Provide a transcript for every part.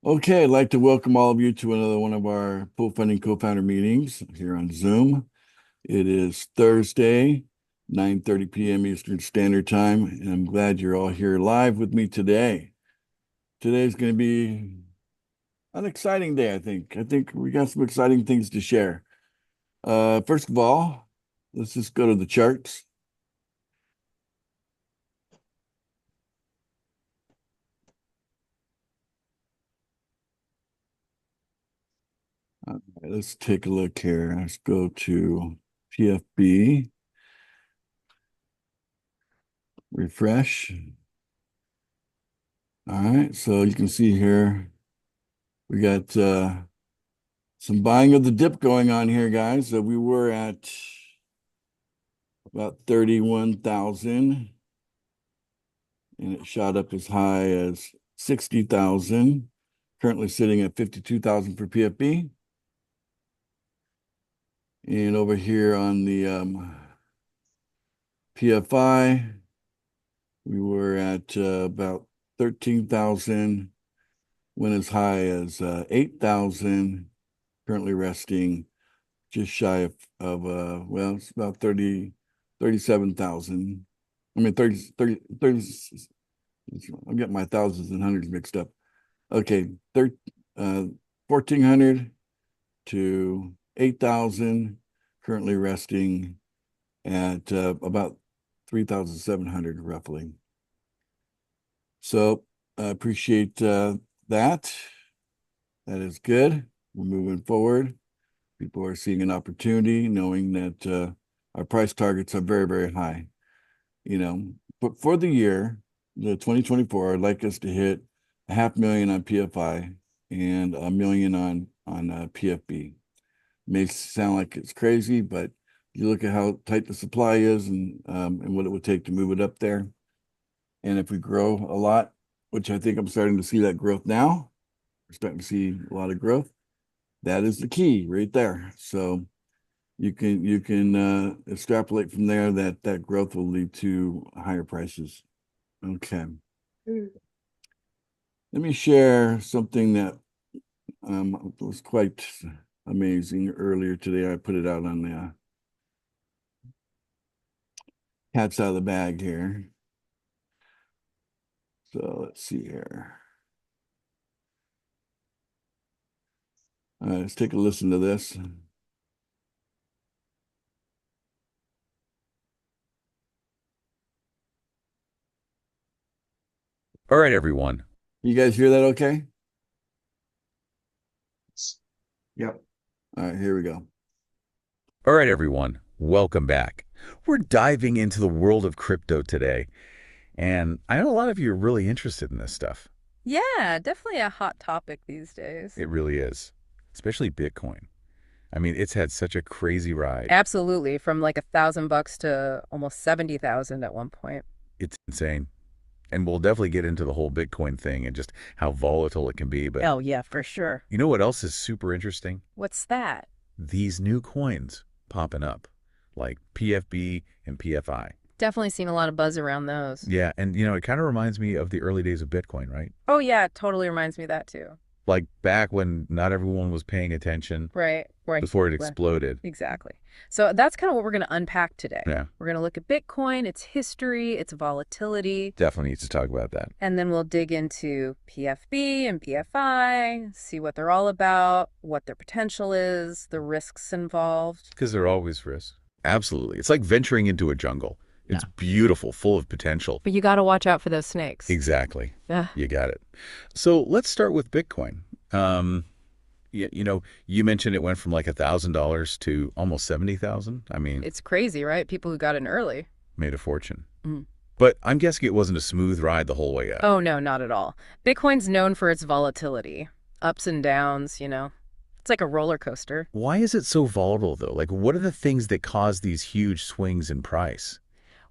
Okay, I'd like to welcome all of you to another one of our Pool Funding Co-Founder meetings here on Zoom. It is Thursday, 9:30 p.m. Eastern Standard Time, and I'm glad you're all here live with me today. Today's going to be an exciting day, I think. I think we got some exciting things to share. First of all, let's just go to the charts. Let's take a look here. Let's go to PFB, refresh. All right, so you can see here we got some buying of the dip going on here, guys. So we were at about 31,000 and it shot up as high as 60,000. Currently sitting at 52,000 for PFB. And over here on the PFI, we were at about 13,000, went as high as 8,000, currently resting just shy of well, it's about 37,000. I mean, 30. I'm getting my thousands and hundreds mixed up. Okay, 1,400 to 8,000, currently resting at about 3,700 roughly. So I appreciate that. That is good. We're moving forward. People are seeing an opportunity, knowing that our price targets are very, very high. But for the year, the 2024, I'd like us to hit 500,000 on PFI and 1 million on PFB. May sound like it's crazy, but you look at how tight the supply is and what it would take to move it up there. And if we grow a lot, which I think I'm starting to see that growth now, we're starting to see a lot of growth. That is the key right there. So you can extrapolate from there that growth will lead to higher prices. Okay. Let me share something that was quite amazing earlier today. I put it out on the cat's out of the bag here. So let's see here. All right, let's take a listen to this. All right, everyone. You guys hear that okay? Yep. All right, here we go. All right, everyone. Welcome back. We're diving into the world of crypto today. And I know a lot of you are really interested in this stuff. Yeah, definitely a hot topic these days. It really is, especially Bitcoin. I mean, it's had such a crazy ride. Absolutely, from like $1,000 to almost 70,000 at one point. It's insane. And we'll definitely get into the whole Bitcoin thing and just how volatile it can be. But Oh, yeah, for sure. you know what else is super interesting? What's that? These new coins popping up, like PFB and PFI. Definitely seen a lot of buzz around those. Yeah, and it kind of reminds me of the early days of Bitcoin, right? Oh, yeah, it totally reminds me of that too. Like back when not everyone was paying attention Right, right. before it Well, exploded. exactly. So that's kind of what we're going to unpack today. Yeah, We're going to look at Bitcoin, its history, its volatility, definitely needs to talk about that. and then we'll dig into PFB and PFI, see what they're all about, what their potential is, the risks involved. Because there are always risks. Absolutely. It's like venturing into a jungle. It's beautiful, full of potential. But you got to watch out for those snakes. Exactly. Yeah. You got it. So let's start with Bitcoin. You mentioned it went from like $1,000 to almost 70,000. I mean, It's crazy, right? People who got in early. made a fortune. Mm. But I'm guessing it wasn't a smooth ride the whole way up. Oh, no, not at all. Bitcoin's known for its volatility, ups and downs. It's like a roller coaster. Why is it so volatile, though? Like, what are the things that cause these huge swings in price?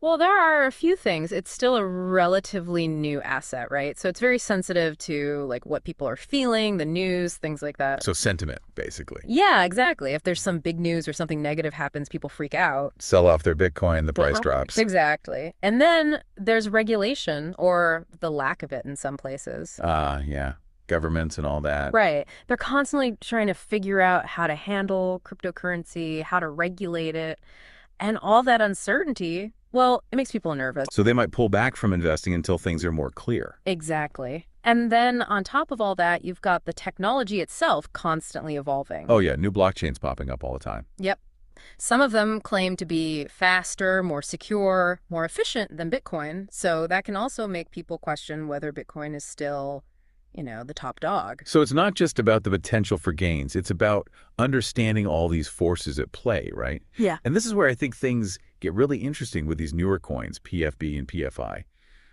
Well, there are a few things. It's still a relatively new asset, right? So it's very sensitive to like what people are feeling, the news, things like that. So sentiment, basically. Yeah, exactly. If there's some big news or something negative happens, people freak out. Sell off their Bitcoin, the price drops. Exactly. And then there's regulation or the lack of it in some places. Yeah. governments and all that. Right. They're constantly trying to figure out how to handle cryptocurrency, how to regulate it, and all that uncertainty, well, it makes people nervous. So they might pull back from investing until things are more clear. Exactly. And then on top of all that, you've got the technology itself constantly evolving. Oh yeah, new blockchains popping up all the time. Yep. Some of them claim to be faster, more secure, more efficient than Bitcoin. So that can also make people question whether Bitcoin is still, the top dog. So it's not just about the potential for gains, it's about understanding all these forces at play, right? Yeah. And this is where I think things get really interesting with these newer coins, PFB and PFI.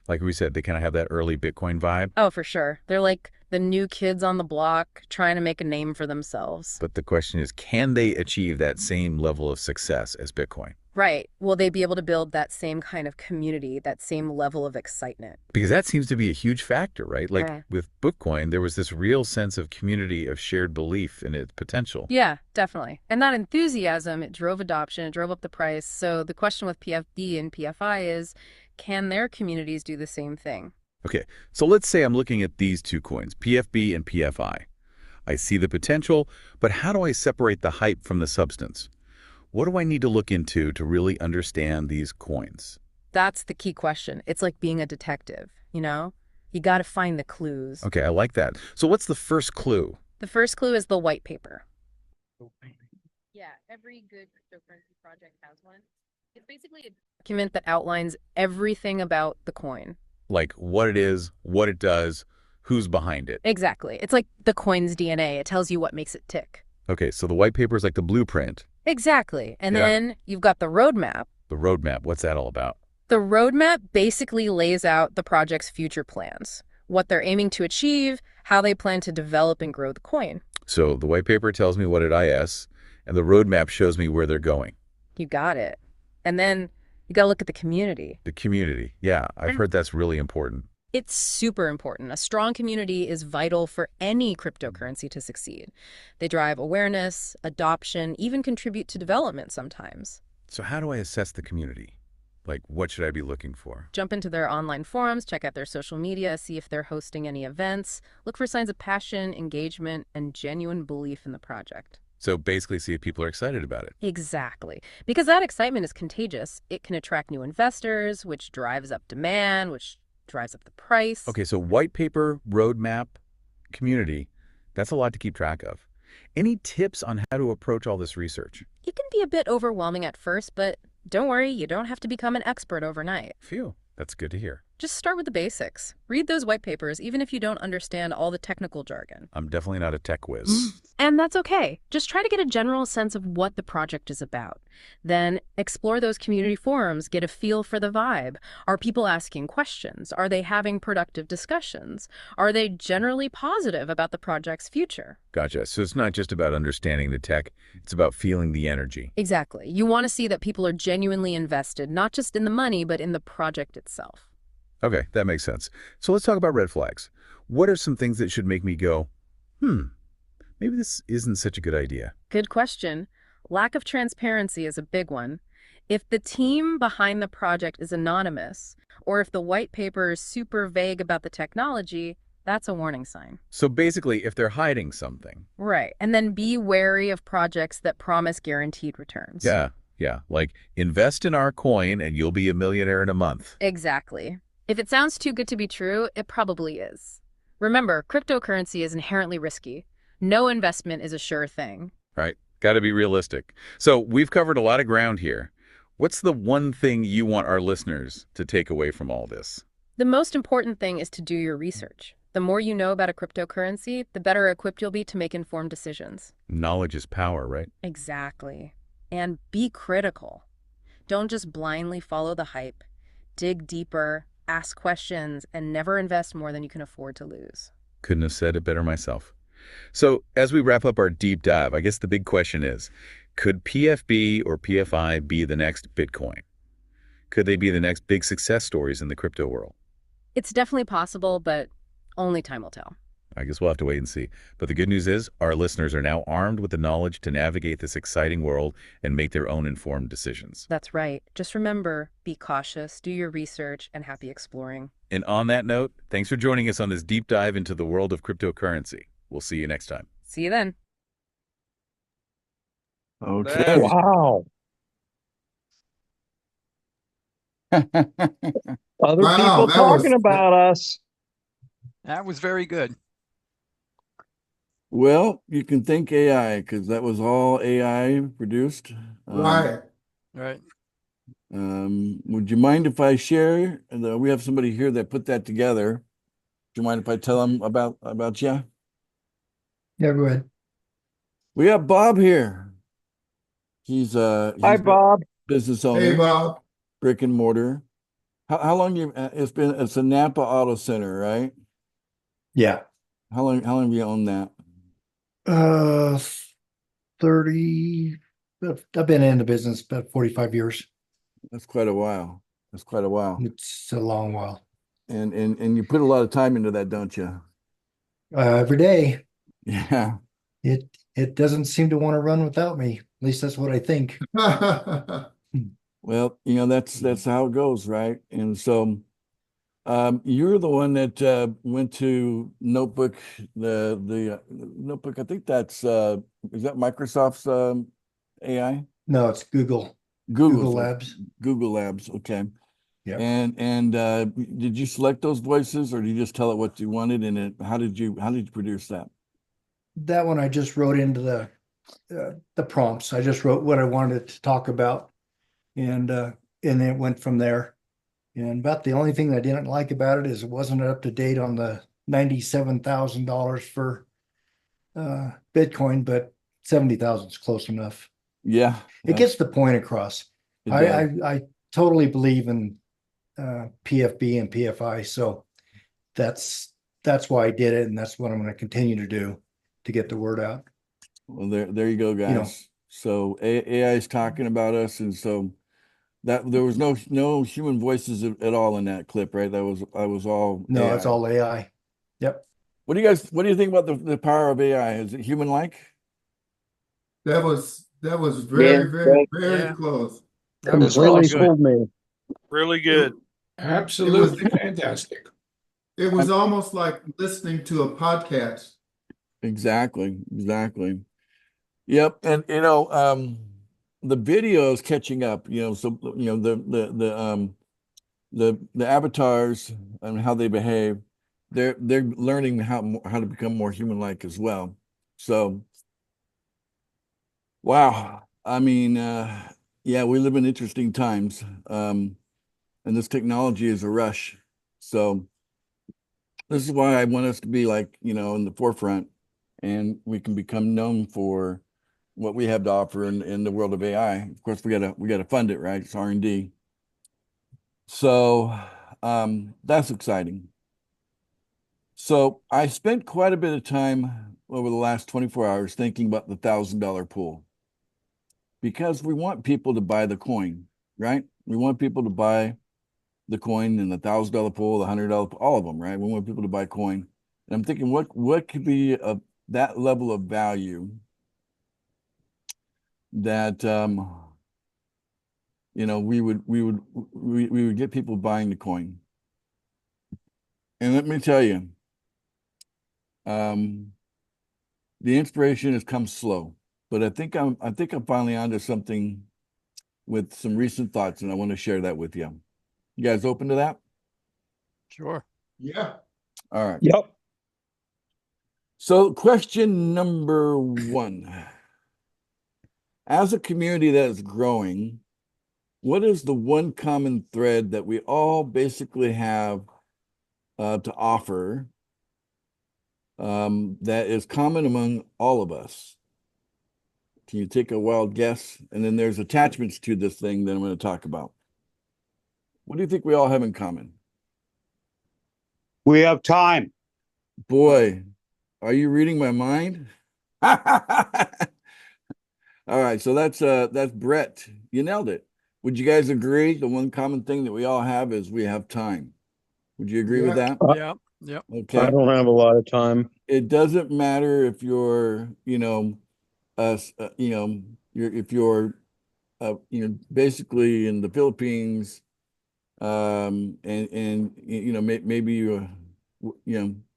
Like we said, they kind of have that early Bitcoin vibe. Oh, for sure. They're like the new kids on the block trying to make a name for themselves. But the question is, can they achieve that same level of success as Bitcoin? Right. Will they be able to build that same kind of community, that same level of excitement? Because that seems to be a huge factor, right? Like Right. with Bitcoin, there was this real sense of community, of shared belief in its potential. Yeah, definitely. And that enthusiasm, it drove adoption, it drove up the price. So the question with PFB and PFI is, can their communities do the same thing? Okay, so let's say I'm looking at these two coins, PFB and PFI. I see the potential, but how do I separate the hype from the substance? What do I need to look into to really understand these coins? That's the key question. It's like being a detective, You got to find the clues. Okay, I like that. So what's the first clue? The first clue is the white paper. Yeah, every good cryptocurrency project has one. It's basically a document that outlines everything about the coin. Like what it is, what it does, who's behind it. Exactly. It's like the coin's DNA. It tells you what makes it tick. Okay, so the white paper is like the blueprint. Exactly. And Yeah. then you've got the roadmap. The roadmap, what's that all about? The roadmap basically lays out the project's future plans, what they're aiming to achieve, how they plan to develop and grow the coin. So the white paper tells me what it is, and the roadmap shows me where they're going. You got it. And then you got to look at the community. The community. Yeah, I've heard that's really important. It's super important. A strong community is vital for any cryptocurrency to succeed. They drive awareness, adoption, even contribute to development sometimes. So how do I assess the community? Like, what should I be looking for? Jump into their online forums, check out their social media, see if they're hosting any events. Look for signs of passion, engagement, and genuine belief in the project. So basically see if people are excited about it. Exactly. Because that excitement is contagious. It can attract new investors, which drives up demand, which drives up the price. Okay, so white paper, roadmap, community, that's a lot to keep track of. Any tips on how to approach all this research? It can be a bit overwhelming at first, but don't worry, you don't have to become an expert overnight. Phew, that's good to hear. Just start with the basics. Read those white papers, even if you don't understand all the technical jargon. I'm definitely not a tech whiz. And that's okay. Just try to get a general sense of what the project is about. Then explore those community forums, get a feel for the vibe. Are people asking questions? Are they having productive discussions? Are they generally positive about the project's future? Gotcha. So it's not just about understanding the tech, it's about feeling the energy. Exactly. You want to see that people are genuinely invested, not just in the money, but in the project itself. Okay, that makes sense. So let's talk about red flags. What are some things that should make me go, maybe this isn't such a good idea? Good question. Lack of transparency is a big one. If the team behind the project is anonymous, or if the white paper is super vague about the technology, that's a warning sign. So basically, if they're hiding something. Right. And then be wary of projects that promise guaranteed returns. Yeah. Like, invest in our coin and you'll be a millionaire in a month. Exactly. If it sounds too good to be true, it probably is. Remember, cryptocurrency is inherently risky. No investment is a sure thing. Right. Got to be realistic. So we've covered a lot of ground here. What's the one thing you want our listeners to take away from all this? The most important thing is to do your research. The more you know about a cryptocurrency, the better equipped you'll be to make informed decisions. Knowledge is power, right? Exactly. And be critical. Don't just blindly follow the hype. Dig deeper, ask questions, and never invest more than you can afford to lose. Couldn't have said it better myself. So as we wrap up our deep dive, I guess the big question is, could PFB or PFI be the next Bitcoin? Could they be the next big success stories in the crypto world? It's definitely possible, but only time will tell. I guess we'll have to wait and see. But the good news is our listeners are now armed with the knowledge to navigate this exciting world and make their own informed decisions. That's right. Just remember, be cautious, do your research, and happy exploring. And on that note, thanks for joining us on this deep dive into the world of cryptocurrency. We'll see you next time. See you then. Okay. Wow. Other Wow, people that talking was- about us. That was very good. Well, you can thank AI because that was all AI produced. Right. Right. Would you mind if I share? We have somebody here that put that together. Do you mind if I tell them about you? Yeah, go ahead. We have Bob here. He's Hi, a Bob. business owner, Hey, Bob. brick and mortar. How long you? It's a Napa Auto Center, right? Yeah. How long have you owned that? 30. I've been in the business about 45 years. That's quite a while. That's quite a while. It's a long while. And you put a lot of time into that, don't you? Every day. Yeah. It doesn't seem to want to run without me. At least that's what I think. Well, that's how it goes, right? And so you're the one that went to Notebook, the Notebook, I think that's is that Microsoft's AI? No, it's Google Google's Labs. Google Labs, okay. Yep. And did you select those voices or did you just tell it what you wanted and how did you produce that? That one I just wrote into the prompts. I just wrote what I wanted to talk about, and it went from there. And about the only thing I didn't like about it is it wasn't up to date on the $97,000 for Bitcoin, but 70,000 is close enough. Yeah. It gets the point across. it does. I totally believe in PFB and PFI, so that's why I did it, and that's what I'm going to continue to do to get the word out. Well, there you go, guys. know. So AI is talking about us, and so that there was no human voices at all in that clip, right? I was all No, AI. it's all AI. Yep. What do you think about the power of AI? Is it human-like? That was very, very, very Yeah. close. That was Really really good. fooled me. Really good. Absolutely fantastic. It was almost like listening to a podcast. Exactly. Yep. And the video is catching up, so the avatars and how they behave, they're learning how to become more human-like as well. So wow. I mean, yeah, we live in interesting times. And this technology is a rush. So this is why I want us to be in the forefront, and we can become known for what we have to offer in the world of AI. Of course, we gotta fund it, right? It's R&D. So that's exciting. So I spent quite a bit of time over the last 24 hours thinking about the $1,000 pool, because we want people to buy the coin, right? We want people to buy the coin and the $1,000 pool, the $100 pool, all of them, right? We want people to buy coin. And I'm thinking, what could be that level of value that we would get people buying the coin. And let me tell you, the inspiration has come slow, but I think I'm finally onto something with some recent thoughts, and I want to share that with you. You guys open to that? Sure. Yeah. All right. Yep. So question number 1. As a community that is growing, what is the one common thread that we all basically have to offer that is common among all of us? Can you take a wild guess? And then there's attachments to this thing that I'm going to talk about. What do you think we all have in common? We have time. Boy, are you reading my mind? All right, so that's Brett. You nailed it. Would you guys agree? The one common thing that we all have is we have time. Would you agree with that? Yeah. Yep. I Okay. don't have a lot of time. it doesn't matter if you're, if you're, basically in the Philippines, and maybe you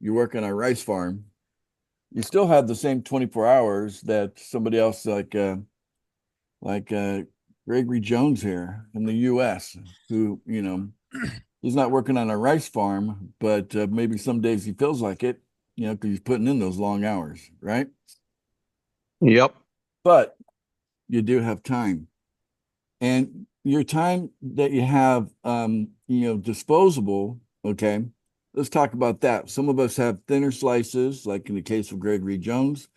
work on a rice farm, you still have the same 24 hours that somebody else like Gregory Jones here in the US, who, he's not working on a rice farm, but maybe some days he feels like it, because he's putting in those long hours, right? Yep. But you do have time. And your time that you have, disposable, okay, let's talk about that. Some of us have thinner slices, like in the case of Gregory Jones.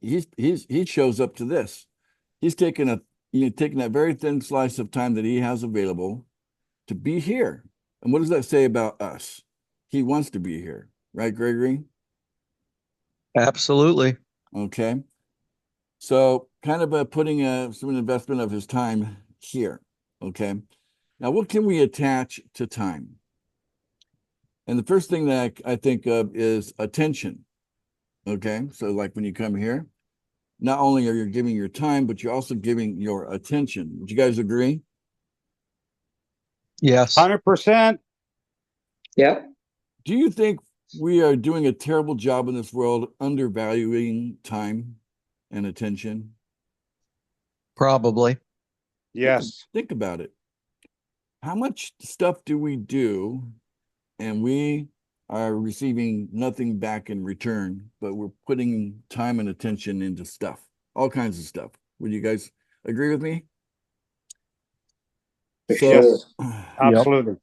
He shows up to this. He's taking taking that very thin slice of time that he has available to be here. And what does that say about us? He wants to be here, right, Gregory? Absolutely. Okay. So kind of putting some investment of his time here. Okay. Now, what can we attach to time? And the first thing that I think of is attention. Okay. So like when you come here, not only are you giving your time, but you're also giving your attention. Would you guys agree? Yes. 100%. Yep. Do you think we are doing a terrible job in this world undervaluing time and attention? Probably. Yes. Think about it. How much stuff do we do and we are receiving nothing back in return, but we're putting time and attention into stuff, all kinds of stuff. Would you guys agree with me? For So, sure. Absolutely.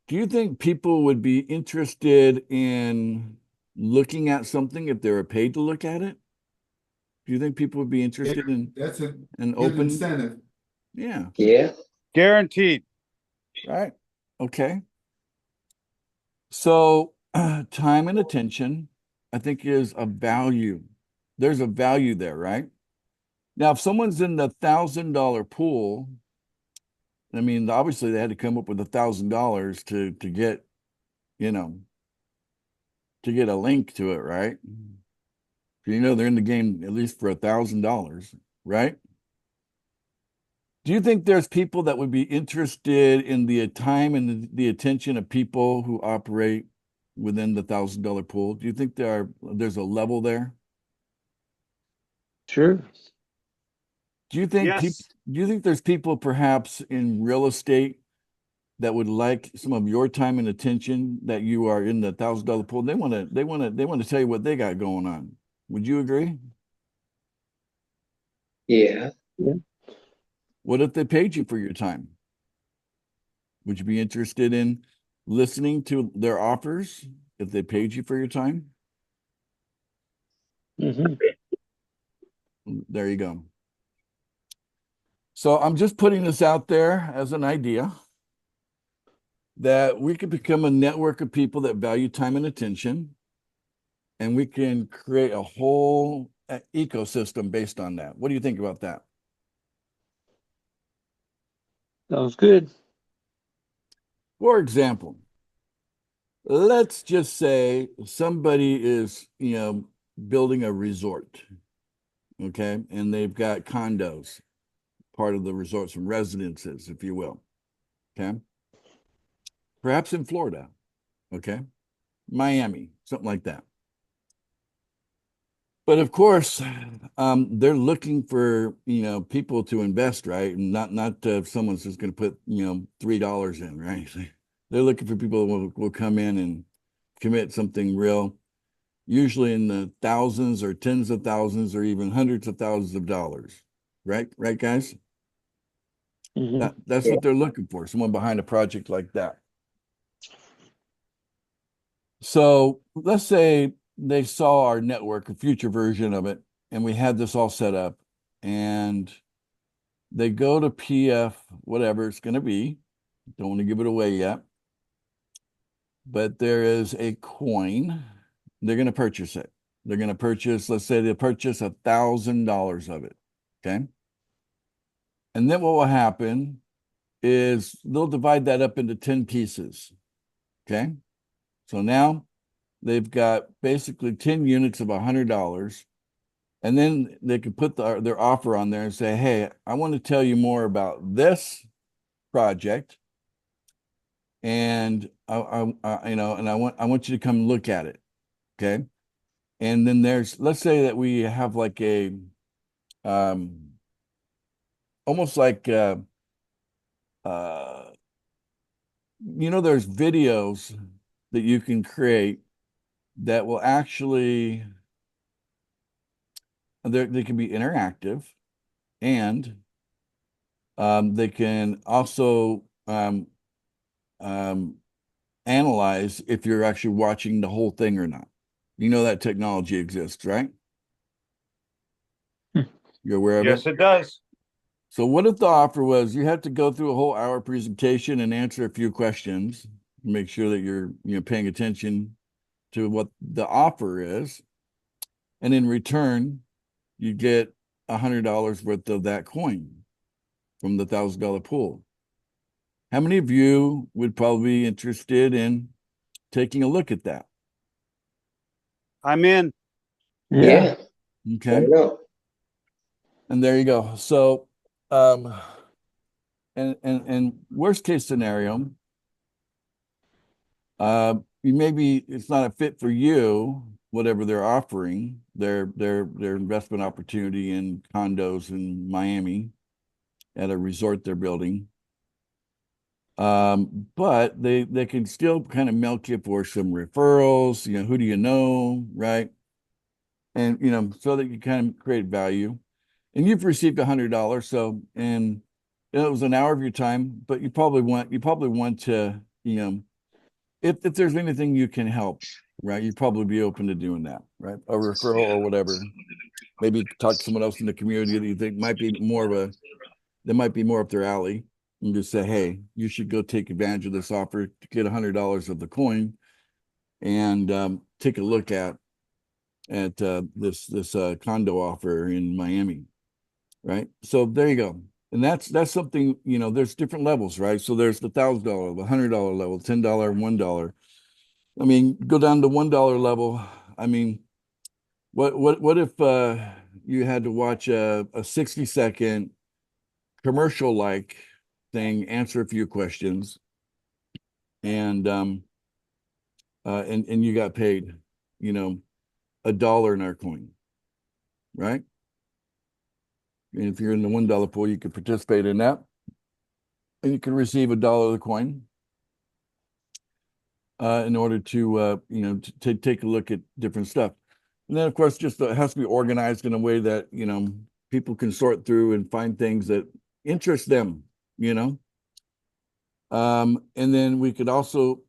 do you think people would be interested in looking at something if they were paid to look at it? Do you think people would be interested in That's a an good open? incentive. Yeah, Yeah. Guaranteed. right. Okay. So, time and attention, I think, is a value. There's a value there, right? Now, if someone's in the $1,000 pool, I mean, obviously they had to come up with $1,000 to get, to get a link to it, right? They're in the game at least for $1,000, right? Do you think there's people that would be interested in the time and the attention of people who operate within the $1,000 pool? Do you think there's a level there? Sure. Do you think Yes. do you think there's people perhaps in real estate that would like some of your time and attention that you are in the $1,000 pool? They want to tell you what they got going on. Would you agree? Yeah. What if they paid you for your time? Would you be interested in listening to their offers if they paid you for your time? Mm-hmm. There you go. So I'm just putting this out there as an idea that we could become a network of people that value time and attention, and we can create a whole ecosystem based on that. What do you think about that? Sounds good. For example, let's just say somebody is, building a resort, okay? And they've got condos, part of the resorts, some residences, if you will, okay? Perhaps in Florida, okay? Miami, something like that. But of course, they're looking for, people to invest, right? And not if someone's just going to put, $3 in, right? They're looking for people who will come in and commit something real, usually in the thousands or tens of thousands or even hundreds of thousands of dollars, right? Right, guys? Mm-hmm. That's what they're looking for, someone behind a project like that. So let's say they saw our network, a future version of it, and we had this all set up, and they go to PF, whatever it's going to be. Don't want to give it away yet. But there is a coin. They're going to purchase it. They're going to purchase, let's say they purchase $1,000 of it. Okay. And then what will happen is they'll divide that up into 10 pieces. Okay. So now they've got basically 10 units of $100. And then they can put their offer on there and say, hey, I want to tell you more about this project. And I want you to come look at it. Okay. And then let's say that we have like a, almost like, there's videos that you can create that will actually, they can be interactive, and they can also analyze if you're actually watching the whole thing or not. You know that technology exists, right? You're aware of it? Yes, it does. So what if the offer was you have to go through a whole hour presentation and answer a few questions, make sure that you're paying attention to what the offer is, and in return, you get $100 worth of that coin from the $1,000 pool. How many of you would probably be interested in taking a look at that? I'm in. Yeah. Okay. And there you go. So, and worst case scenario, maybe it's not a fit for you, whatever they're offering, their investment opportunity in condos in Miami at a resort they're building. But they can still kind of milk you for some referrals, who do you know, right? And so that you kind of create value. And you've received $100, so and it was an hour of your time, but you probably want to, if there's anything you can help, right? You'd probably be open to doing that, right? A referral or whatever. Maybe talk to someone else in the community that you think might be more up their alley, and just say, hey, you should go take advantage of this offer to get $100 of the coin, and take a look at this condo offer in Miami, right? So there you go. And that's something, there's different levels, right? So there's the $1,000, the $100 level, $10, $1. I mean, go down to $1 level. I mean, what if you had to watch a 60-second commercial like thing, answer a few questions, and you got paid, $1 in our coin, right? And if you're in the $1 pool, you could participate in that, and you can receive $1 of the coin in order to to take a look at different stuff. And then, of course, just it has to be organized in a way that people can sort through and find things that interest them. And then we could also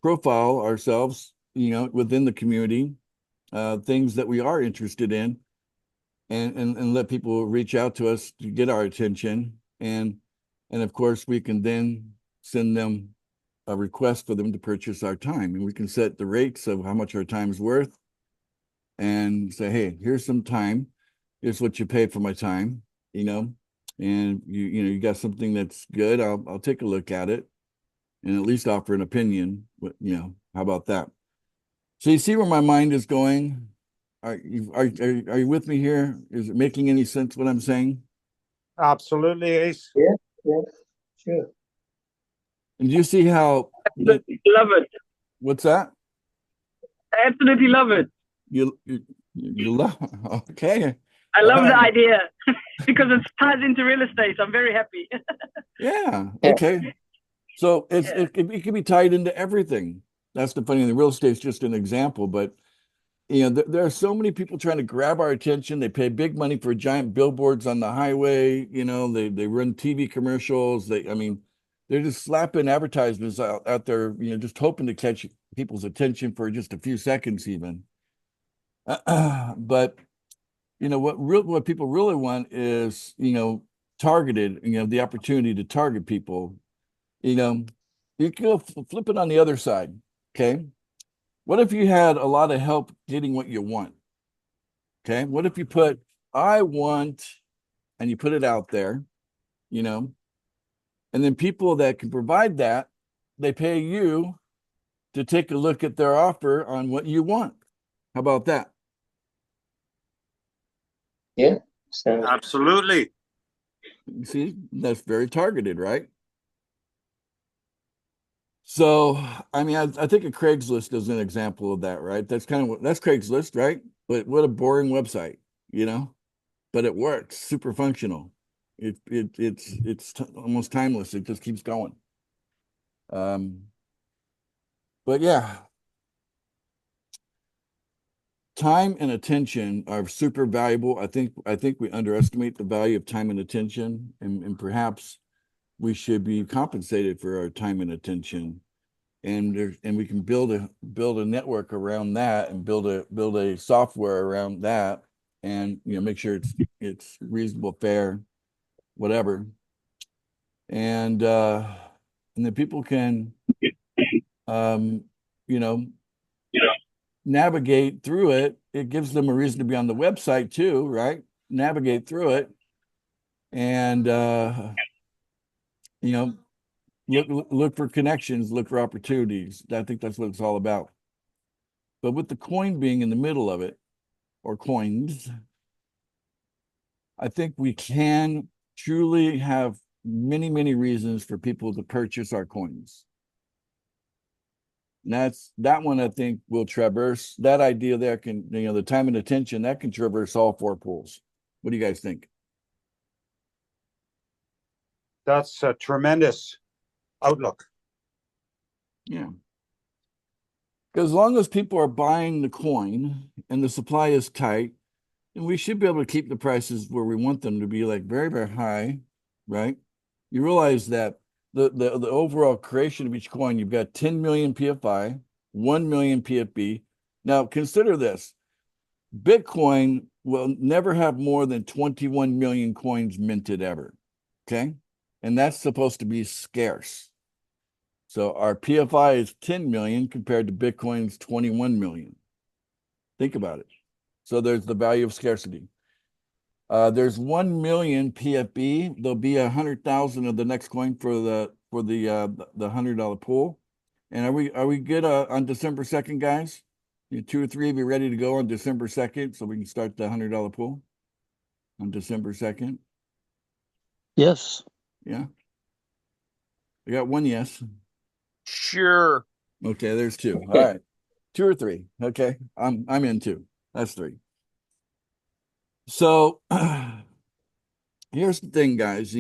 profile ourselves within the community, things that we are interested in, and let people reach out to us to get our attention. And of course, we can then send them a request for them to purchase our time, and we can set the rates of how much our time is worth and say, hey, here's some time, here's what you pay for my time, and you got something that's good, I'll take a look at it and at least offer an opinion. How about that? So you see where my mind is going? Are you with me here? Is it making any sense what I'm saying? Absolutely, Ace. Yeah, sure. And do you see how? Absolutely love it. What's that? I absolutely love it. You love? Okay. I love the right. idea because it ties into real estate. I'm very happy. Yeah. Okay. So it can be tied into everything. That's the funny thing. The real estate's just an example, but there are so many people trying to grab our attention. They pay big money for giant billboards on the highway. They run TV commercials. They're just slapping advertisements out there, just hoping to catch people's attention for just a few seconds even. But what people really want is, targeted, the opportunity to target people. You can go flip it on the other side. Okay. What if you had a lot of help getting what you want? Okay. What if you put, I want, and you put it out there, and then people that can provide that, they pay you to take a look at their offer on what you want. How about that? Yeah. So Absolutely. You see, that's very targeted, right? So, I mean, I think a Craigslist is an example of that, right? That's kind of what that's Craigslist, right? But what a boring website, you know? But it works, super functional. It's almost timeless. It just keeps going. But yeah, time and attention are super valuable. I think we underestimate the value of time and attention, and perhaps we should be compensated for our time and attention. And we can build a network around that and build a software around that, and make sure it's reasonable, fair, whatever. And then people can you know navigate through it. It gives them a reason to be on the website too, right? Navigate through it and look for connections, look for opportunities. I think that's what it's all about. But with the coin being in the middle of it, or coins, I think we can truly have many, many reasons for people to purchase our coins. And that one I think will traverse that idea there can, the time and attention that can traverse all four pools. What do you guys think? That's a tremendous outlook. Yeah. Because as long as people are buying the coin and the supply is tight, and we should be able to keep the prices where we want them to be, like very, very high, right? You realize that the overall creation of each coin, you've got 10 million PFI, 1 million PFB. Now consider this. Bitcoin will never have more than 21 million coins minted ever. Okay. And that's supposed to be scarce. So our PFI is 10 million compared to Bitcoin's 21 million. Think about it. So there's the value of scarcity. There's 1 million PFB. There'll be 100,000 of the next coin for the $100 pool. And are we good on December 2nd, guys? 2 or 3 of you ready to go on December 2nd so we can start the $100 pool on December 2nd? yes. Yeah. I got one yes. Sure. Okay, there's 2. All right. 2 or 3. Okay. I'm in 2. That's 3. So here's the thing, guys,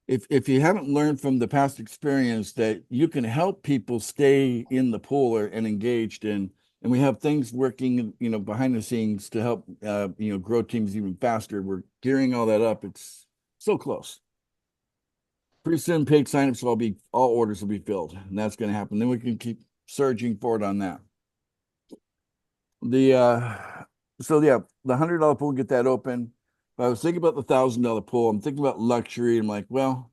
if you haven't learned from the past experience that you can help people stay in the pool and engaged in, and we have things working, behind the scenes to help, grow teams even faster. We're gearing all that up. It's so close. Pretty soon paid signups all orders will be filled, and that's going to happen. Then we can keep surging forward on that. The $100 pool, get that open. But I was thinking about the $1,000 pool. I'm thinking about luxury. I'm like, well,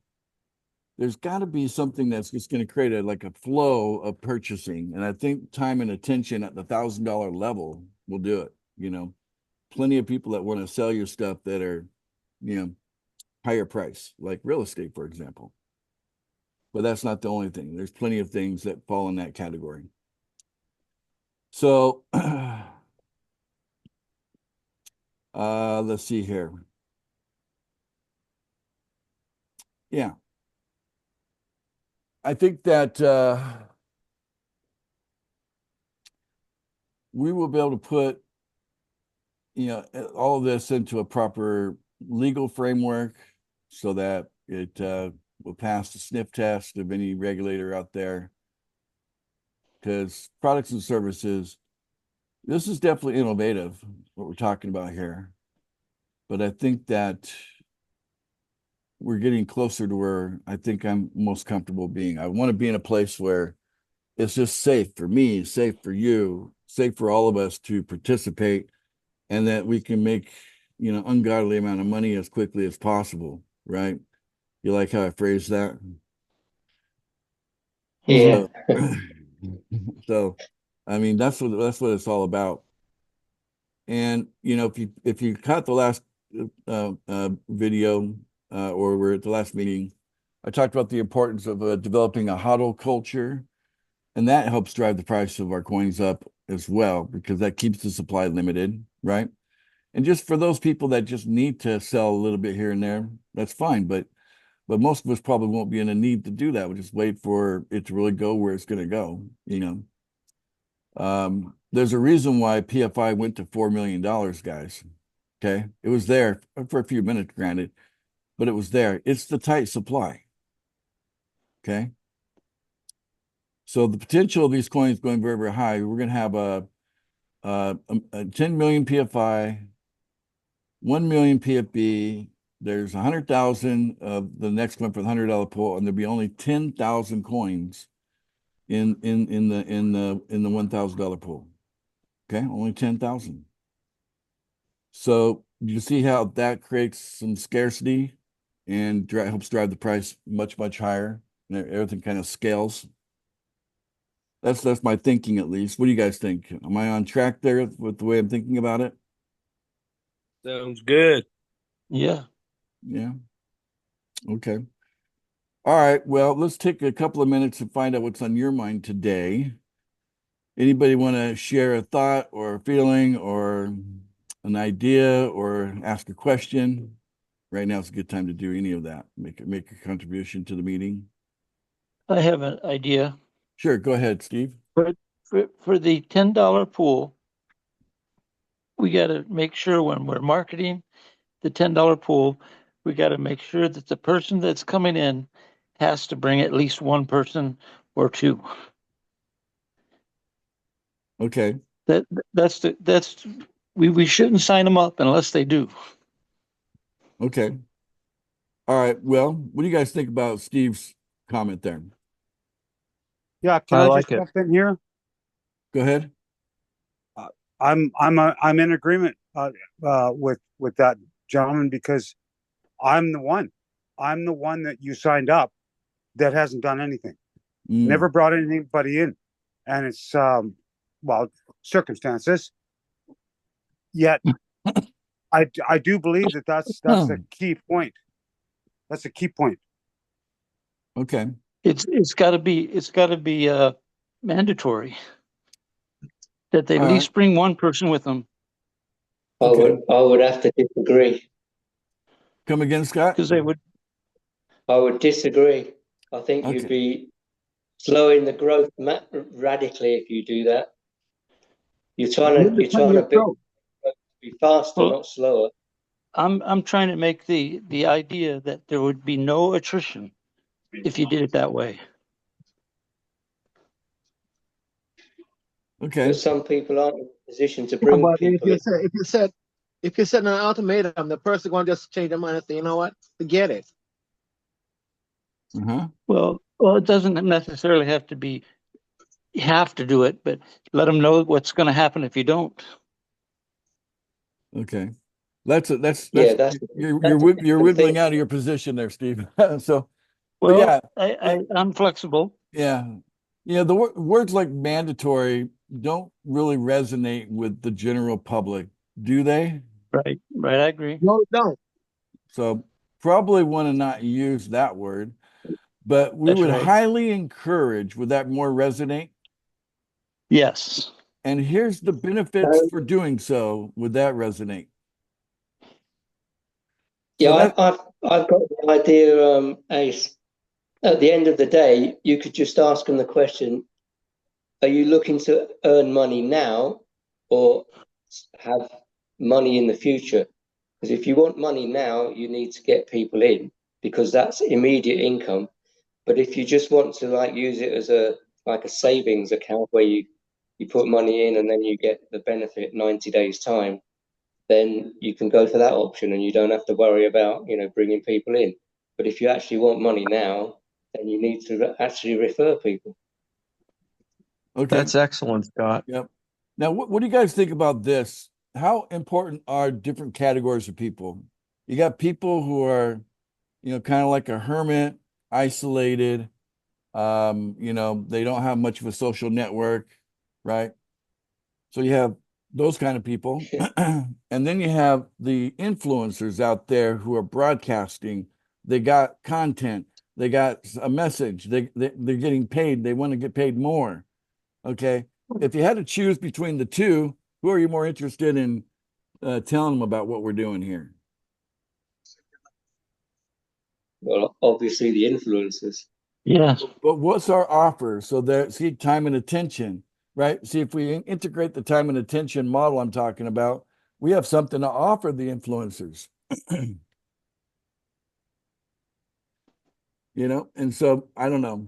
there's got to be something that's just going to create a flow of purchasing. And I think time and attention at the $1,000 level will do it. Plenty of people that want to sell you stuff that are, higher price, like real estate, for example. But that's not the only thing. There's plenty of things that fall in that category. So let's see here. Yeah. I think that we will be able to put, all of this into a proper legal framework so that it will pass the sniff test of any regulator out there. Because products and services, this is definitely innovative, what we're talking about here. But I think that we're getting closer to where I think I'm most comfortable being. I want to be in a place where it's just safe for me, safe for you, safe for all of us to participate, and that we can make, ungodly amount of money as quickly as possible, right? You like how I phrased that? Yeah. So, I mean, that's what it's all about. And if you caught the last video or we're at the last meeting, I talked about the importance of developing a HODL culture And that helps drive the price of our coins up as well, because that keeps the supply limited, right? And just for those people that just need to sell a little bit here and there, that's fine. But most of us probably won't be in a need to do that. We'll just wait for it to really go where it's going to go, you know. There's a reason why PFI went to $4 million, guys. Okay. It was there for a few minutes, granted, but it was there. It's the tight supply. Okay. So the potential of these coins going very, very high. We're going to have a 10 million PFI, 1 million PFB. There's 100,000 of the next one for the $100 pool, and there'll be only 10,000 coins in the $1,000 pool. Okay, only 10,000. So you see how that creates some scarcity and helps drive the price much, much higher, and everything kind of scales. That's my thinking, at least. What do you guys think? Am I on track there with the way I'm thinking about it? Sounds good. Yeah. Yeah. Okay. All right. Well, let's take a couple of minutes to find out what's on your mind today. Anybody want to share a thought or a feeling or an idea or ask a question? Right now is a good time to do any of that. Make a contribution to the meeting. I have an idea. Sure. Go ahead, Steve. For the $10 pool, we got to make sure when we're marketing the $10 pool, we got to make sure that the person that's coming in has to bring at least one person or two. Okay. We shouldn't sign them up unless they do. Okay. All right. Well, what do you guys think about Steve's comment there? Yeah, can I just jump in here? Go ahead. I'm in agreement with that gentleman, because I'm the one that you signed up that hasn't done anything. Never brought anybody in, and it's circumstances. Yet I do believe that's the key point. That's a key point. Okay. It's got to be mandatory that they at least bring one person with them. Okay. I would have to disagree. Come again, Scott? Because I would disagree. I think you'd be slowing the growth radically if you do that. You're trying to be faster, not slower. I'm trying to make the idea that there would be no attrition if you did it that way. Okay. But some people aren't in a position to bring people. If you set an ultimatum, the person going to just change their mind and say, you know what, forget it. Well, it doesn't necessarily have to be. You have to do it, but let them know what's going to happen if you don't. Okay. You're wiggling out of your position there, Steve. So, well, yeah, I'm flexible. Yeah. Yeah. The words like mandatory don't really resonate with the general public, do they? Right. I agree. No, don't. So probably want to not use that word, but we would highly encourage, would that more resonate? Yes. And here's the benefits for doing so. Would that resonate? Yeah, I've got the idea, Ace. At the end of the day, you could just ask them the question, are you looking to earn money now or have money in the future? Because if you want money now, you need to get people in, because that's immediate income. But if you just want to use it as a savings account where you put money in and then you get the benefit 90 days time, then you can go for that option and you don't have to worry about, bringing people in. But if you actually want money now, then you need to actually refer people. Okay. That's excellent, Scott. Yep. Now, what do you guys think about this? How important are different categories of people? You got people who are, kind of like a hermit, isolated. They don't have much of a social network, right? So you have those kind of people. And then you have the influencers out there who are broadcasting. They got content. They got a message. They're getting paid. They want to get paid more. Okay. If you had to choose between the two, who are you more interested in telling them about what we're doing here? Well, obviously the influencers. Yeah. But what's our offer? So that, see, time and attention, right? See, if we integrate the time and attention model I'm talking about, we have something to offer the influencers. You know, and so I don't know.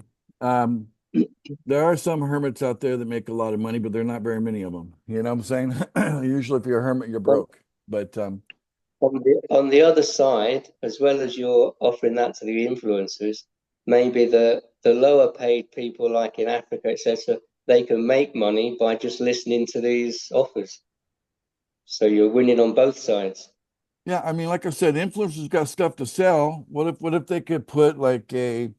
There are some hermits out there that make a lot of money, but there are not very many of them. You know what I'm saying? Usually, if you're a hermit, you're broke. But On the other side, as well as you're offering that to the influencers, maybe the lower paid people, like in Africa, etc., they can make money by just listening to these offers. So you're winning on both sides. yeah, I mean, like I said, influencers got stuff to sell. What if they could put like their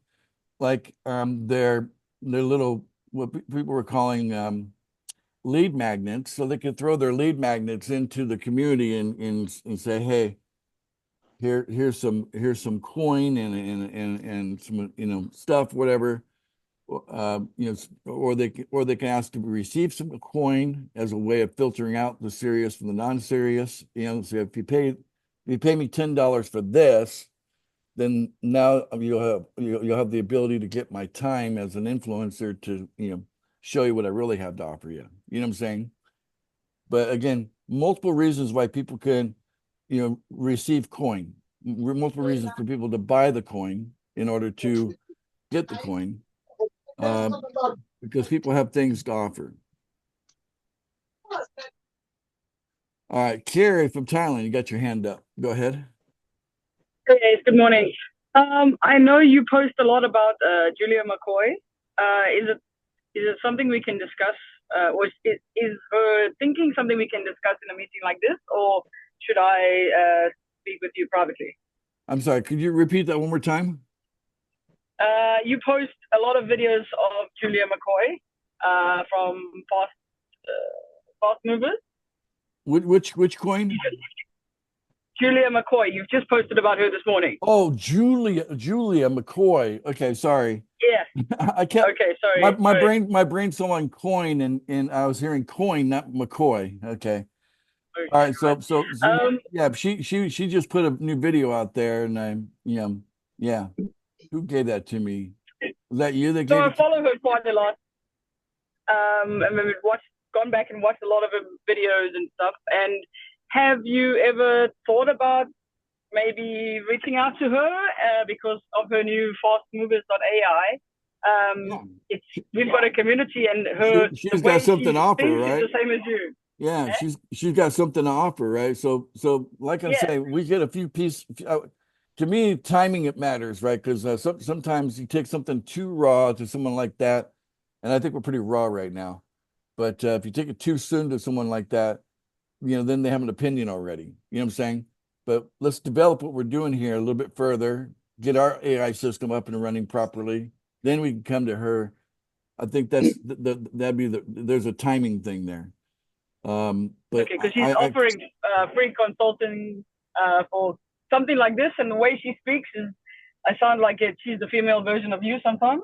little, what people were calling lead magnets, so they could throw their lead magnets into the community and say, hey, here's some coin and some, you know, stuff, whatever. You know, or they can ask to receive some coin as a way of filtering out the serious from the non-serious. You know, so if you pay me $10 for this, then now you'll have the ability to get my time as an influencer to, you know, show you what I really have to offer you. You know what I'm saying? But again, multiple reasons why people can, you know, receive coin. Multiple reasons for people to buy the coin in order to get the coin, because people have things to offer. All right, Carrie from Thailand, you got your hand up. Go ahead. Hey, guys, good morning. I know you post a lot about Julia McCoy. Is it something we can discuss? Or is her thinking something we can discuss in a meeting like this, or should I speak with you privately? I'm sorry, could you repeat that one more time? You post a lot of videos of Julia McCoy from Fast Movers. Which coin? Julia McCoy. You've just posted about her this morning. Oh, Julia McCoy. Okay, sorry. Yeah. I can't. Okay, sorry. My brain's still on coin, and I was hearing coin, not McCoy. Okay. All right. So yeah, she just put a new video out there, and yeah. Who gave that to me? Was that you that gave So I it? follow her quite a lot. And we've gone back and watched a lot of her videos and stuff. And have you ever thought about maybe reaching out to her because of her new fastmovers.ai? We've got a community, and she's got something to offer, right? Is the same as you. Yeah, she's got something to offer, right? So like I say, we get a few pieces. To me, timing it matters, right? Because sometimes you take something too raw to someone like that, and I think we're pretty raw right now. But if you take it too soon to someone like that, you know, then they have an opinion already. You know what I'm saying? But let's develop what we're doing here a little bit further, get our AI system up and running properly. Then we can come to her. I think that's there's a timing thing there. But okay, because she's offering free consulting for something like this, and the way she speaks is, I sound like she's the female version of you sometimes.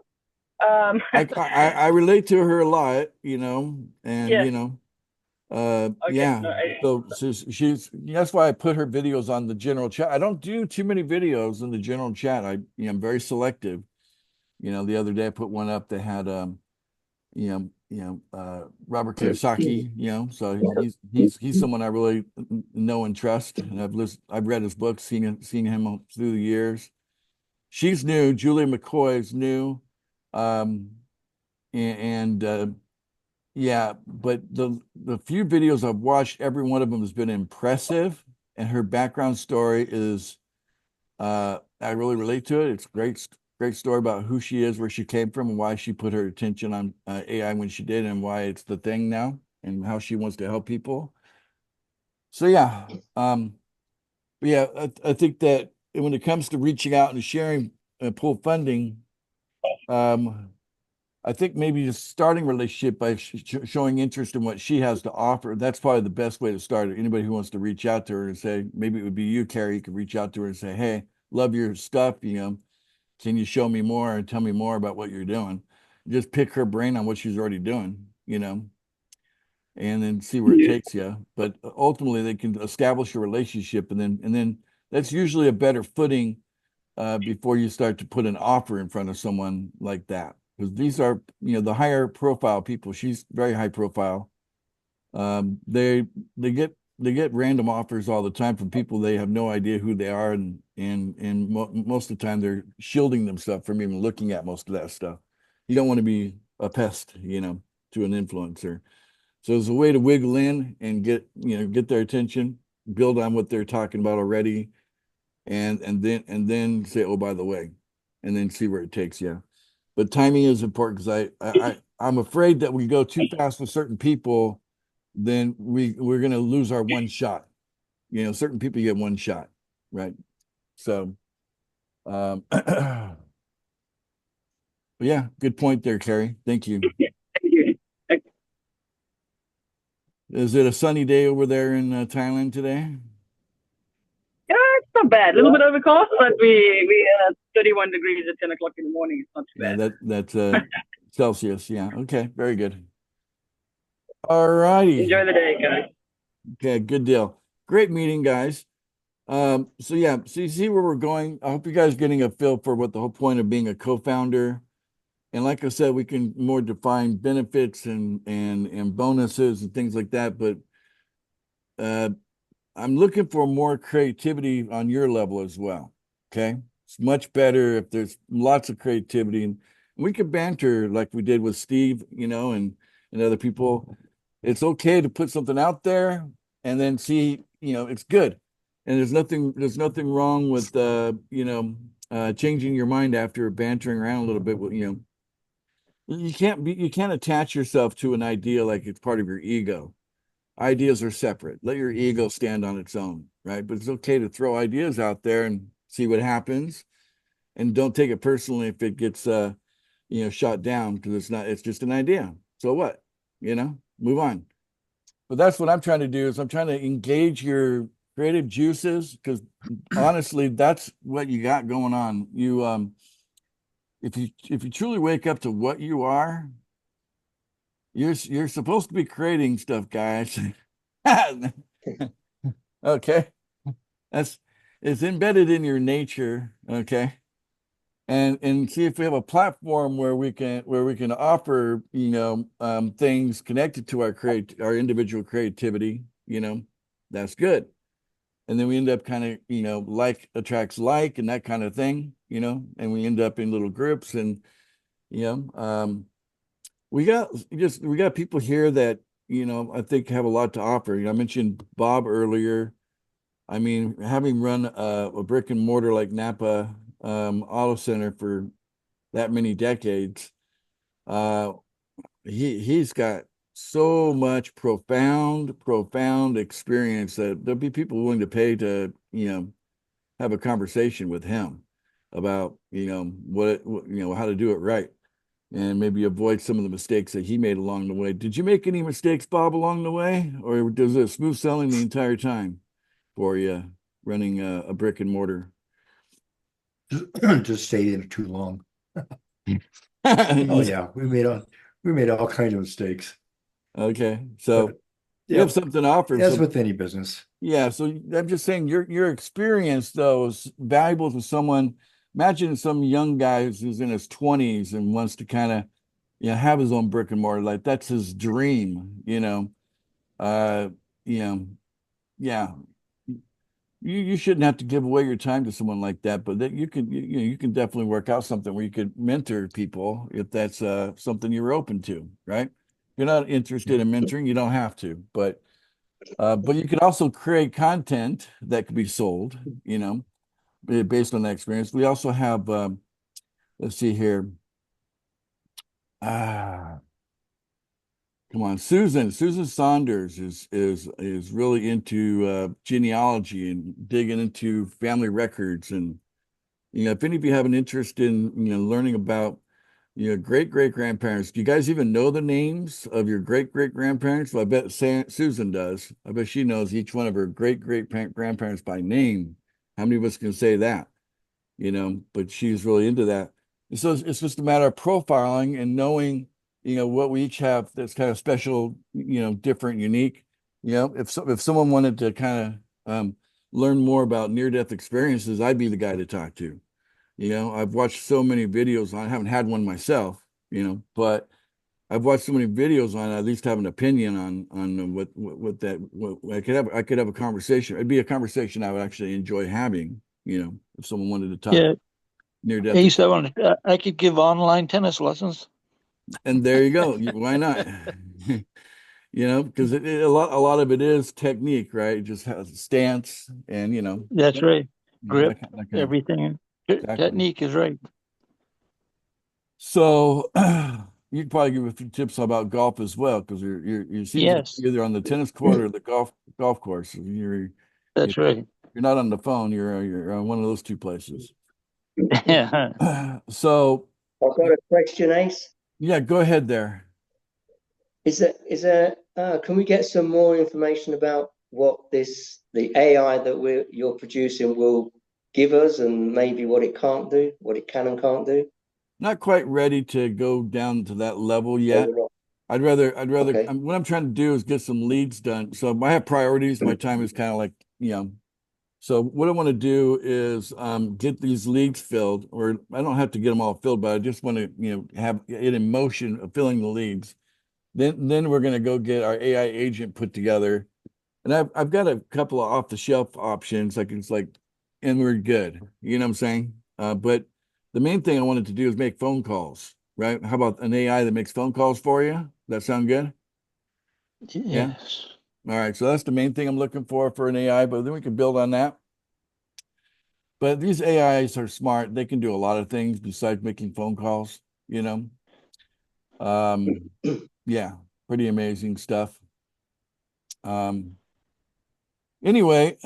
I relate to her a lot, you know, and you know, okay, yeah. So she's that's why I put her videos on the general chat. I don't do too many videos in the general chat. I'm very selective. You know, the other day I put one up that had Robert Kiyosaki, you know, so he's someone I really know and trust, and I've read his books, seen him through the years. She's new. Julia McCoy is new, yeah, but the few videos I've watched, every one of them has been impressive, and her background story is, I really relate to it. It's great story about who she is, where she came from, and why she put her attention on AI when she did, and why it's the thing now, and how she wants to help people. So yeah, I think that when it comes to reaching out and sharing pool funding, I think maybe just starting a relationship by showing interest in what she has to offer. That's probably the best way to start it. Anybody who wants to reach out to her and say, maybe it would be you, Carrie, you could reach out to her and say, hey, love your stuff, you know, can you show me more and tell me more about what you're doing? Just pick her brain on what she's already doing, and then see where it takes you. But ultimately, they can establish a relationship, and then that's usually a better footing before you start to put an offer in front of someone like that. Because these are, the higher profile people. She's very high profile. They get random offers all the time from people they have no idea who they are, and most of the time they're shielding themselves from even looking at most of that stuff. You don't want to be a pest, to an influencer. So there's a way to wiggle in and get their attention, build on what they're talking about already, and then say, oh, by the way, and then see where it takes you. But timing is important, because I'm afraid that we go too fast with certain people, then we're going to lose our one shot. Certain people get one shot, right? So, yeah, good point there, Carrie. Thank you. Is it a sunny day over there in Thailand today? Yeah, it's not bad. A little bit overcast, but we 31 degrees at 10 o'clock in the morning. It's not too bad. Yeah, that's Celsius. Yeah. Okay. Very good. All righty. Enjoy the day, guys. Okay. Good deal. Great meeting, guys. So yeah, so you see where we're going. I hope you guys are getting a feel for what the whole point of being a co-founder. And like I said, we can more define benefits and bonuses and things like that. But I'm looking for more creativity on your level as well. Okay. It's much better if there's lots of creativity, and we could banter like we did with Steve, and other people. It's okay to put something out there and then see, it's good. And there's nothing wrong with, changing your mind after bantering around a little bit. You can't attach yourself to an idea like it's part of your ego. Ideas are separate. Let your ego stand on its own, right? But it's okay to throw ideas out there and see what happens, and don't take it personally if it gets shot down, because it's just an idea. So what? Move on. But that's what I'm trying to do, is I'm trying to engage your creative juices, because honestly, that's what you got going on. If you truly wake up to what you are, you're supposed to be creating stuff, guys. Okay. It's embedded in your nature. Okay. And see if we have a platform where we can offer, things connected to our individual creativity, that's good. And then we end up kind of, like attracts like, and that kind of thing, and we end up in little groups, and, we got people here that, I think have a lot to offer. I mentioned Bob earlier. I mean, having run a brick and mortar like Napa Auto Center for that many decades, he's got so much profound experience that there'll be people willing to pay to, have a conversation with him about, how to do it right, and maybe avoid some of the mistakes that he made along the way. Did you make any mistakes, Bob, along the way, or does it smooth sailing the entire time for you running a brick and mortar? Just stayed in it too long. Oh yeah, we made all kinds of mistakes. Okay, so But, you yeah, have something to offer. as So, with any business. yeah, so I'm just saying your experience though is valuable to someone. Imagine some young guy who's in his 20s and wants to kind of, have his own brick and mortar. Like that's his dream, uh, yeah. You shouldn't have to give away your time to someone like that, but that you can definitely work out something where you could mentor people if that's something you're open to, right? If you're not interested in mentoring, you don't have to, but you could also create content that could be sold, based on that experience. We also have, let's see here. Come on, Susan Saunders is really into genealogy and digging into family records. And if any of you have an interest in learning about great grandparents, do you guys even know the names of your great grandparents? Well, I bet Susan does. I bet she knows each one of her great grandparents by name. How many of us can say that? but she's really into that. And so it's just a matter of profiling and knowing, what we each have that's kind of special, different, unique. If someone wanted to kind of learn more about near-death experiences, I'd be the guy to talk to. I've watched so many videos. I haven't had one myself, but I've watched so many videos on it, at least have an opinion on what I could have a conversation. It'd be a conversation I would actually enjoy having, if someone wanted to talk Yeah. near death. Ace, I could give online tennis lessons. And there you go. Why not? Because a lot of it is technique, right? It just has a stance and That's right. Grip, that kind of- everything. Exactly. Technique is right. So you can probably give a few tips about golf as well, because you seem to Yes. be either on the tennis court or the golf course. That's right. You're not on the phone. You're on one of those two places. Yeah. So I've got a question, Ace. yeah, go ahead there. Can we get some more information about what the AI that you're producing will give us, and maybe what it can't do, what it can and can't do? Not quite ready to go down to that level yet. I'd rather Okay. what I'm trying to do is get some leads done. So I have priorities. My time is kind of like, so what I want to do is get these leads filled, or I don't have to get them all filled, but I just want to, have it in motion of filling the leads. Then we're going to go get our AI agent put together. And I've got a couple of off the shelf options. And we're good. You know what I'm saying? But the main thing I wanted to do is make phone calls, right? How about an AI that makes phone calls for you? That sound good? Yes. All right. So that's the main thing I'm looking for an AI, but then we can build on that. But these AIs are smart. They can do a lot of things besides making phone calls, yeah, pretty amazing stuff. Anyway,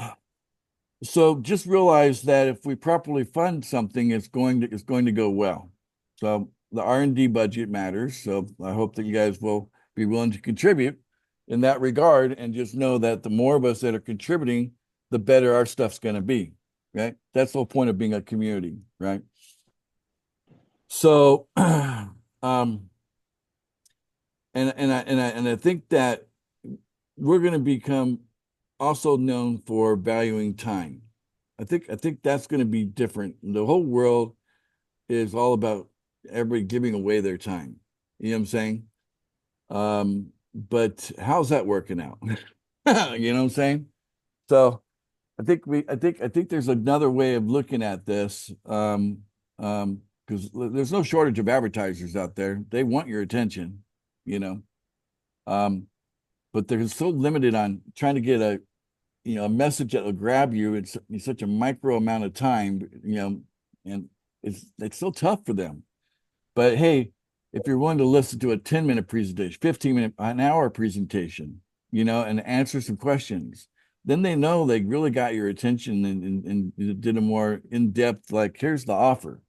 so just realize that if we properly fund something, it's going to go well. So the R&D budget matters. So I hope that you guys will be willing to contribute in that regard, and just know that the more of us that are contributing, the better our stuff's going to be, right? That's the whole point of being a community, right? So, and I think that we're going to become also known for valuing time. I think that's going to be different. The whole world is all about everybody giving away their time. You know what I'm saying? But how's that working out? You know what I'm saying? So I think there's another way of looking at this. Because there's no shortage of advertisers out there. They want your attention, but they're so limited on trying to get a message that will grab you in such a micro amount of time, and it's so tough for them. But hey, if you're willing to listen to a 10-minute presentation, 15-minute, an hour presentation, and answer some questions, then they know they really got your attention and did a more in-depth, like, here's the offer,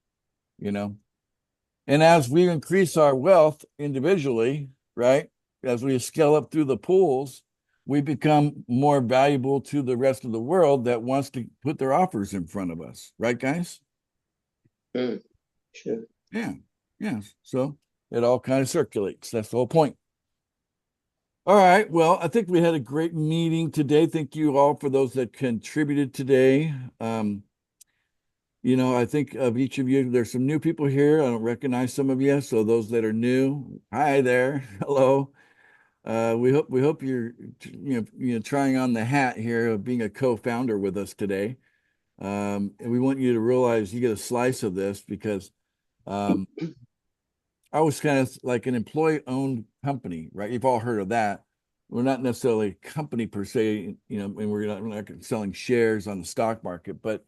And as we increase our wealth individually, right, as we scale up through the pools, we become more valuable to the rest of the world that wants to put their offers in front of us. Right, guys? Sure. Yeah. Yes. So it all kind of circulates. That's the whole point. All right. Well, I think we had a great meeting today. Thank you all for those that contributed today. I think of each of you, there's some new people here. I don't recognize some of you. So those that are new, hi there. Hello. We hope you're trying on the hat here of being a co-founder with us today. And we want you to realize you get a slice of this, because I was kind of like an employee-owned company, right? You've all heard of that. We're not necessarily a company per se, and we're not selling shares on the stock market, but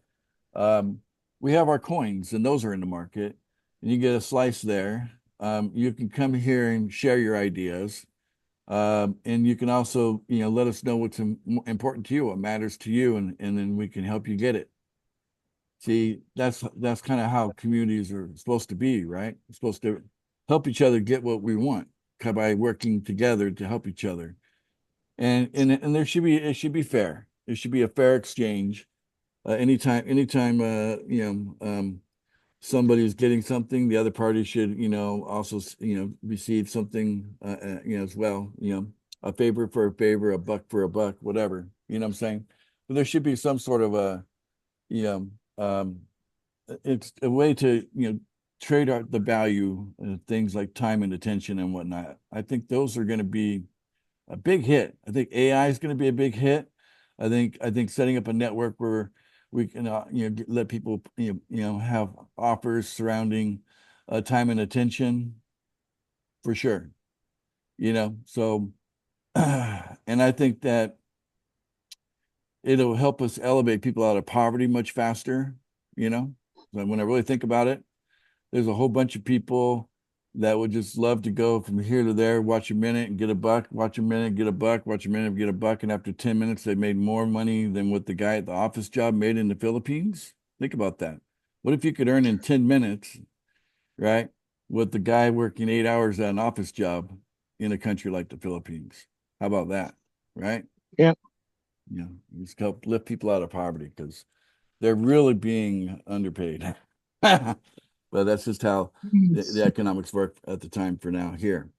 we have our coins, and those are in the market, and you get a slice there. You can come here and share your ideas. And you can also, let us know what's important to you, what matters to you, and then we can help you get it. See, that's kind of how communities are supposed to be, right? We're supposed to help each other get what we want by working together to help each other. And it should be fair. It should be a fair exchange. anytime, somebody's getting something, the other party should, also, receive something, as well, a favor for a favor, a buck for a buck, whatever, you know what I'm saying? But there should be some sort of a, you know, it's a way to, trade out the value of things like time and attention and whatnot. I think those are going to be a big hit. I think AI is going to be a big hit. I think setting up a network where we can, let people, have offers surrounding time and attention for sure. So, and I think that it'll help us elevate people out of poverty much faster. When I really think about it, there's a whole bunch of people that would just love to go from here to there, watch a minute and get a buck, watch a minute, get a buck, watch a minute, get a buck. And after 10 minutes, they made more money than what the guy at the office job made in the Philippines. Think about that. What if you could earn in 10 minutes, right? What the guy working 8 hours at an office job in a country like the Philippines? How about that? Right? Yeah. Just help lift people out of poverty because they're really being underpaid. But that's just how the economics work at the time for now here.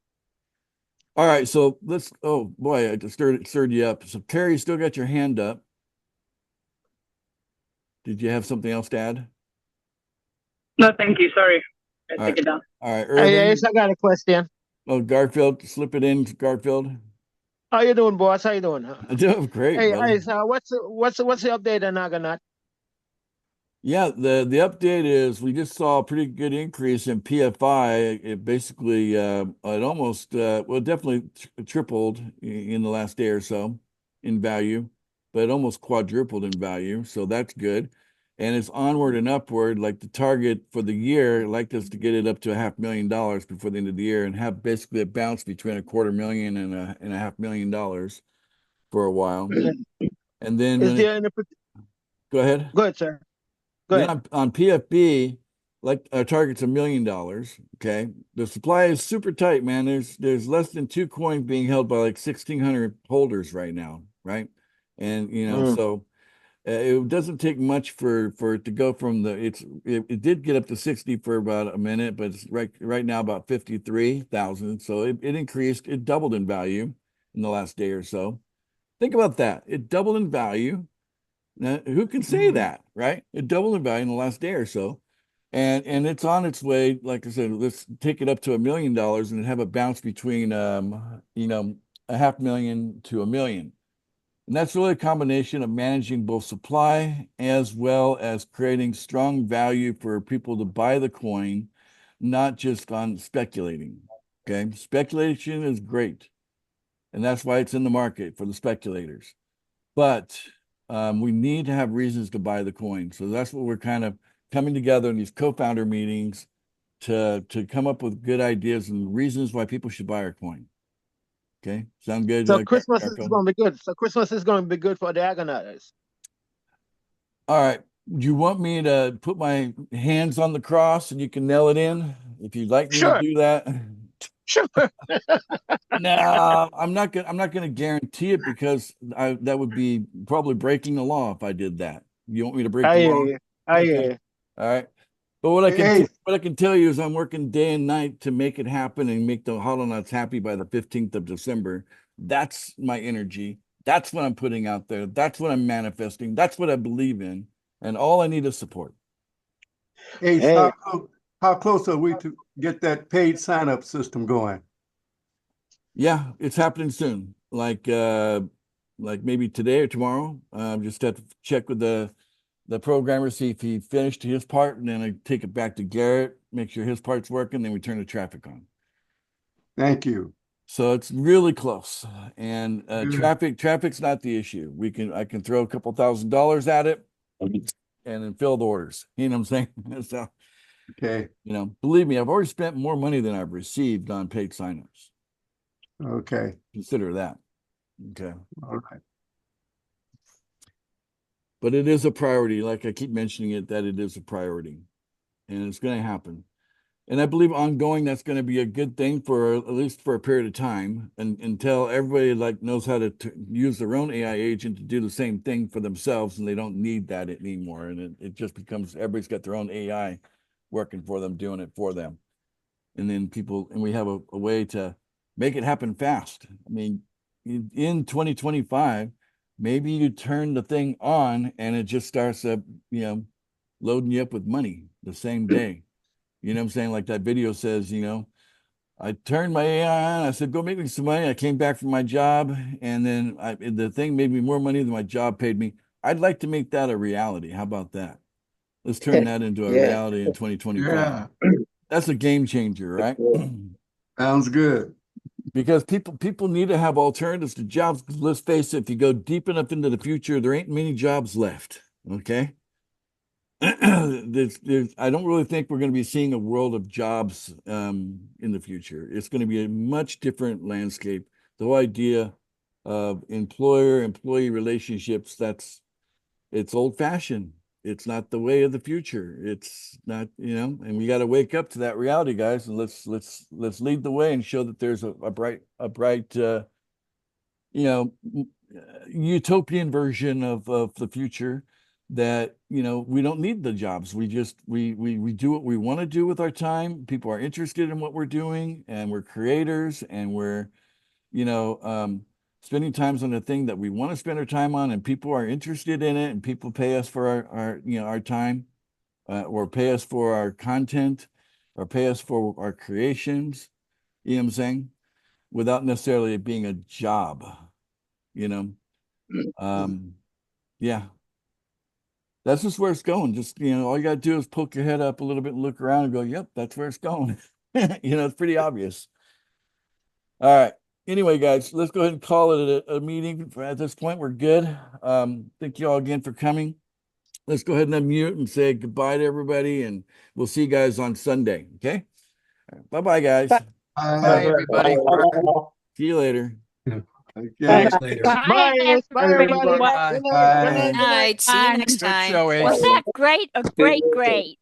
All right, so oh boy, I just stirred you up. So Terry, you still got your hand up. Did you have something else to add? No, thank you. Sorry. I All take it down. All right, Hey, Irvin. yes, I got a question. Oh, Garfield, slip it in, Garfield. How you doing, boss? How you doing? I'm doing great, Hey, brother. so what's the update on Argonaut? Yeah, the update is we just saw a pretty good increase in PFI. It basically it almost definitely tripled in the last day or so in value, but it almost quadrupled in value. So that's good. And it's onward and upward. Like the target for the year, I'd like us to get it up to $500,000 before the end of the year and have basically a bounce between $250,000 and $500,000 for a while. And then Is there any? Go ahead. Go ahead, sir. Go Then ahead. on PFB, like our target's $1 million. Okay. The supply is super tight, man. There's less than 2 coins being held by like 1,600 holders right now, right? And so it doesn't take much for it to go from it did get up to 60 for about a minute, but it's right now about 53,000. So it increased, it doubled in value in the last day or so. Think about that. It doubled in value. Now, who can say that, right? It doubled in value in the last day or so. And it's on its way. Like I said, let's take it up to $1 million and have a bounce between $500,000 to $1 million. And that's really a combination of managing both supply as well as creating strong value for people to buy the coin, not just on speculating. Okay. Speculation is great. And that's why it's in the market for the speculators. But we need to have reasons to buy the coin. So that's what we're kind of coming together in these co-founder meetings to come up with good ideas and reasons why people should buy our coin. Okay, sound good? So Christmas is going to be good. So Christmas is going to be good for the Argonauts. All right. Do you want me to put my hands on the cross and you can nail it in if you'd like me to do that? Sure. No, I'm not gonna guarantee it because that would be probably breaking the law if I did that. You want me to break the law? I hear you. All right. But what I can tell you is I'm working day and night to make it happen and make the Holonauts happy by the 15th of December. That's my energy. That's what I'm putting out there. That's what I'm manifesting. That's what I believe in. And all I need is support. Hey, how close are we to get that paid sign-up system going? Yeah, it's happening soon. Like maybe today or tomorrow. Just have to check with the programmer, see if he finished his part, and then I take it back to Garrett, make sure his part's working, then we turn the traffic on. Thank you. So it's really close. And traffic's not the issue. I can throw a couple $1,000s at it and then fill the orders. You know what I'm saying? So okay. Believe me, I've already spent more money than I've received on paid signups. Okay. Consider that. Okay. All right. But it is a priority. Like I keep mentioning it, that it is a priority and it's going to happen. And I believe ongoing, that's going to be a good thing for at least for a period of time, and until everybody like knows how to use their own AI agent to do the same thing for themselves, and they don't need that anymore. And it just becomes everybody's got their own AI working for them, doing it for them. And then we have a way to make it happen fast. I mean, in 2025, maybe you turn the thing on and it just starts loading you up with money the same day. You know what I'm saying? Like that video says, I turned my AI on. I said, go make me some money. I came back from my job, and then the thing made me more money than my job paid me. I'd like to make that a reality. How about that? Let's turn that into a reality in 2025. Yeah, That's a game changer, right? sounds good. Because people need to have alternatives to jobs. Let's face it, if you go deep enough into the future, there ain't many jobs left. Okay. I don't really think we're going to be seeing a world of jobs in the future. It's going to be a much different landscape. The whole idea of employer-employee relationships, it's old-fashioned. It's not the way of the future. It's not, and we got to wake up to that reality, guys, and let's lead the way and show that there's a bright utopian version of the future, that we don't need the jobs. We just we do what we want to do with our time. People are interested in what we're doing, and we're creators, and we're spending times on the thing that we want to spend our time on, and people are interested in it, and people pay us for our time, or pay us for our content, or pay us for our creations. You know what I'm saying? Without necessarily it being a job. Yeah. That's just where it's going. Just, all you got to do is poke your head up a little bit and look around and go, yep, that's where it's going. It's pretty obvious. All right. Anyway, guys, let's go ahead and call it a meeting. At this point, we're good. Thank you all again for coming. Let's go ahead and unmute and say goodbye to everybody, and we'll see you guys on Sunday. Okay. Bye-bye, guys. Bye, everybody. See you later. Okay. Later. Bye, Bye, everybody. Bye. Good night. Good night. All right, see you next Good time. show, Ace. Wasn't that great? A great.